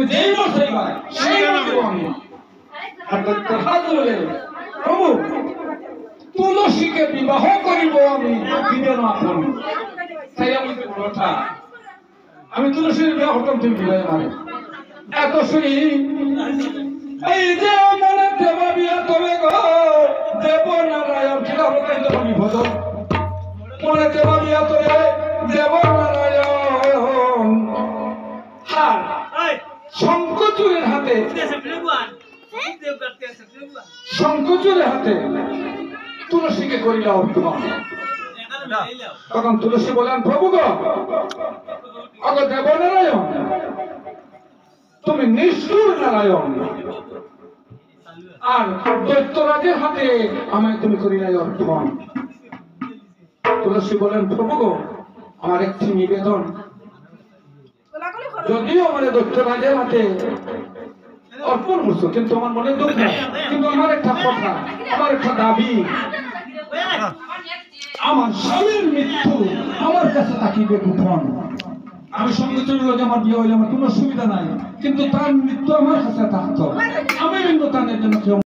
তুমি যেই বলছো সেই বলবো আমি। আর হাত ধরে প্রভু তুলসীকে বিবাহ করিব আমি, দিবে না আপনি। তাই আমি কথা আমি তুলসীর বিবাহ করতাম, তুমি বিবাহ মানে এত শুনি। এই যে মনে দেবা বিয়া তবে গো দেব নারায়ণ, সেটা হলো তাই আমি ভজন মনে দেবা বিয়া তবে দেব নারায়ণ। হার শঙ্কচূড়ের হাতে, শঙ্কচূড়ের হাতে তুলসীকে করিল অর্পণ। তখন তুলসী বলেন প্রভু গো অগ দেব নারায়ণ, তুমি নিষ্ঠুর নারায়ণ, আর দৈত্যরাজের হাতে আমায় তুমি করিলাই অর্পণ। তুলসী বলেন প্রভু গো আমার একটি নিবেদন, যদিও আমার দৈত্যরাজের হাতে অর্পণ করছো কিন্তু আমার মনে দুঃখ, কিন্তু আমার একটা কথা, আমার একটা দাবি, আমার স্বামীর মৃত্যু আমার কাছে তাকিবে গোপন। আমি সঙ্গে চলে গেলে আমার বিয়ে হইলে আমার কোনো সুবিধা নাই, কিন্তু তার মৃত্যু আমার কাছে থাকতো, আমি কিন্তু তার জন্য